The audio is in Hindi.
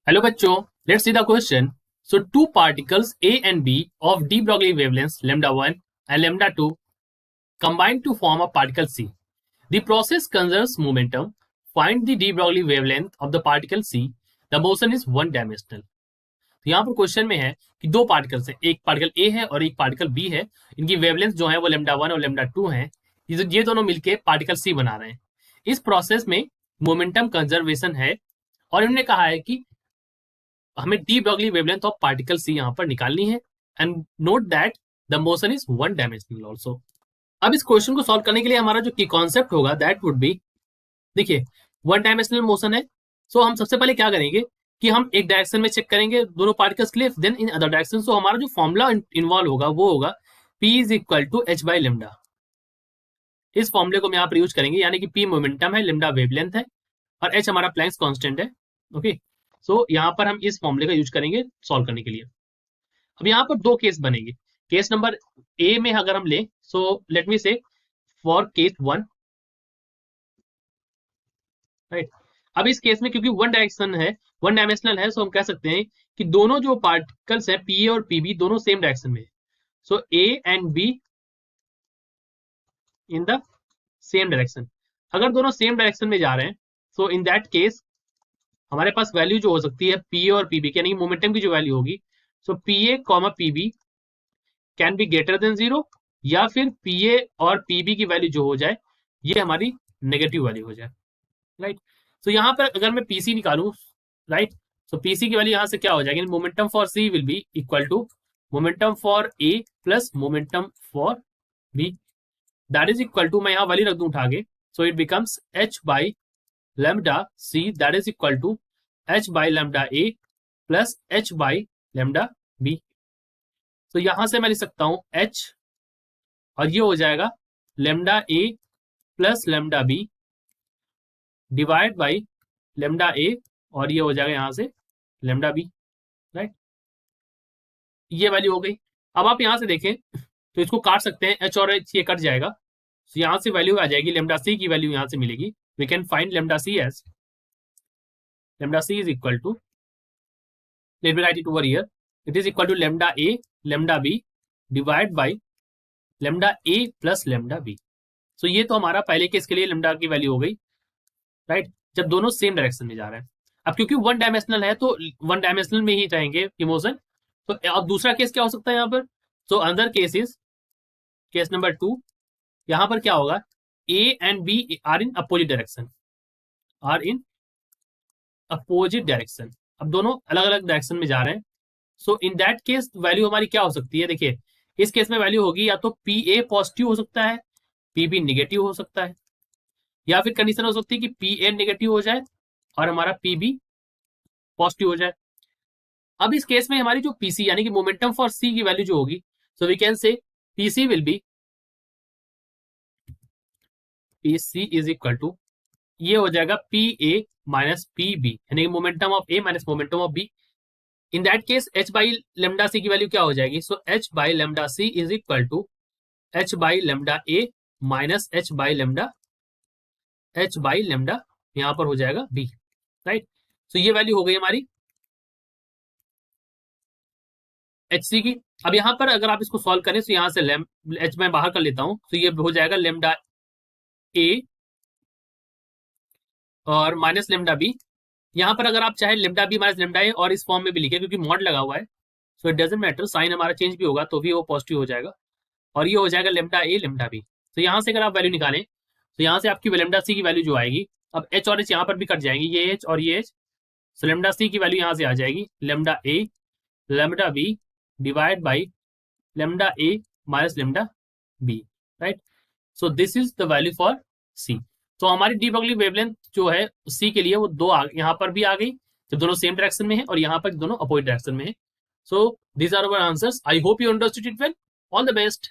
Hello बच्चों, let's see the question. So two particles A and B of de Broglie wavelengths lambda 1 and lambda 2 combine to form a particle C. The process conserves momentum. Find the de Broglie wavelength of the particle C. The motion is one dimensional. तो यहाँ पर क्वेश्चन में है कि दो पार्टिकल्स हैं, एक पार्टिकल ए है और एक पार्टिकल बी है। इनकी वेवलेंथ जो है वो लैम्डा 1 और लैम्डा 2 है। ये दोनों मिलके पार्टिकल सी बना रहे हैं। इस प्रोसेस में मोमेंटम कंजर्वेशन है और इन्होंने कहा है कि हमें de Broglie wavelength of particle C यहाँ पर निकालनी है and note that the motion is one dimensional also. अब इस क्वेश्चन को सॉल्व करने के लिए हमारा जो की कॉन्सेप्ट होगा दैट वुड बी, देखिए वन डायमेंशनल मोशन है। सो हम सबसे पहले क्या करेंगे कि हम एक डायरेक्शन में चेक करेंगे दोनों पार्टिकल्स के लिए, then in other direction. So हमारा जो फॉर्मूला इन्वॉल्व होगा वो होगा P is equal to H by lambda. इस फॉर्मूले को हम यहाँ पर यूज करेंगे, यानी कि P मोमेंटम है, लेमडा वेवलेंथ है और H हमारा प्लैंक्स कांस्टेंट है। ओके, सो यहाँ पर हम इस फॉर्मूले का यूज करेंगे सॉल्व करने के लिए। अब यहाँ पर दो केस बनेंगे। केस नंबर ए में अगर हम ले, सो लेट मी से फॉर केस 1, राइट। अब इस केस में क्योंकि वन डायरेक्शन है, वन डायमेंशनल है, सो हम कह सकते हैं कि दोनों जो पार्टिकल्स है पी ए और पी बी दोनों सेम डायरेक्शन में है। So A and B in the same direction. अगर दोनों सेम डायरेक्शन में जा रहे हैं, सो इन दैट केस हमारे पास वैल्यू जो हो सकती है पी ए और पी बी, यानी कि मोमेंटम की जो वैल्यू होगी, so P A comma P B can be greater than zero, या फिर पी ए और पी बी की वैल्यू जो हो जाए ये हमारी नेगेटिव वैल्यू हो जाए, राइट। तो यहाँ पर अगर मैं पीसी निकालू, राइट, सो पीसी की वैल्यू यहाँ से क्या हो जाएगी, momentum for C will be equal to momentum for A plus momentum for B, that is equal to, मैं यहाँ वैल्यू रख दूं उठा के, so it becomes H by lambda c that is equal to h by lambda a plus h by lambda b। तो यहां से मैं लिख सकता हूं h और ये हो जाएगा lambda a plus lambda b divide by lambda a और ये हो जाएगा यहां से lambda b, राइट। ये वैल्यू हो गई। अब आप यहां से देखें तो इसको काट सकते हैं, h और h ये कट जाएगा, तो यहां से वैल्यू आ जाएगी lambda c की वैल्यू यहां से मिलेगी। We can find lambda c as lambda c is equal to, let me write it over here, it is equal to lambda a lambda b divided by lambda a plus lambda b। so ये तो हमारा पहले केस के लिए लैम्डा की वैल्यू हो गई, राइट, जब दोनों सेम डायरेक्शन में जा रहे हैं। अब क्योंकि वन डायमेंशनल है तो वन डायमेंशनल में ही रहेंगे इमोशन। तो अब दूसरा केस क्या हो सकता है यहाँ पर, so other case is case number 2। यहाँ पर क्या होगा, A and B are in opposite direction, are in opposite direction। अब दोनों अलग अलग डायरेक्शन में जा रहे हैं। सो इन दैट केस वैल्यू हमारी क्या हो सकती है, देखिए इस केस में वैल्यू होगी या तो पी ए पॉजिटिव हो सकता है, पी बी निगेटिव हो सकता है, या फिर कंडीशन हो सकती है कि पी ए नेगेटिव हो जाए और हमारा पी बी पॉजिटिव हो जाए। अब इस केस में हमारी जो पीसी यानी कि मोमेंटम फॉर सी की वैल्यू जो होगी, so we can say PC will be PC is equal to, ये हो जाएगा P A minus P B, यानी momentum of A minus momentum of B. In that case H by lambda C की वैल्यू क्या हो जाएगी, so H by lambda C is equal to H by lambda A minus H by lambda यहाँ पर हो जाएगा बी, राइट। सो ये वैल्यू हो गई हमारी एच सी की। अब यहाँ पर अगर आप इसको सॉल्व करें तो यहाँ से एच मैं बाहर कर लेता हूँ, तो ये हो जाएगा लेमडा ए और माइनस लेमडा बी। यहाँ पर अगर आप चाहे lambda B minus lambda A और इस फॉर्म में भी लिखे, क्योंकि मॉड लगा हुआ है, so it doesn't matter, sign हमारा चेंज भी होगा तो भी वो पॉजिटिव हो जाएगा और ये हो जाएगा लेमडा ए लेमडा बी। तो यहाँ से अगर आप वैल्यू निकालें तो यहाँ से आपकी लेमडा सी की वैल्यू जो आएगी, अब एच और एच यहाँ पर भी कट जाएंगी, ये एच और ये एच, सो लेमडा सी की वैल्यू यहाँ से आ जाएगी lambda A lambda B divide by lambda A minus lambda B, right. So this is the value for C. तो हमारी डी ब्रॉगली वेवलेंथ जो है सी के लिए वो दो यहाँ पर भी आ गई जब दोनों सेम डायरेक्शन में है और यहाँ पर दोनों अपोजिट डायरेक्शन में है। So these are our answers. I hope you understood it well. All the best.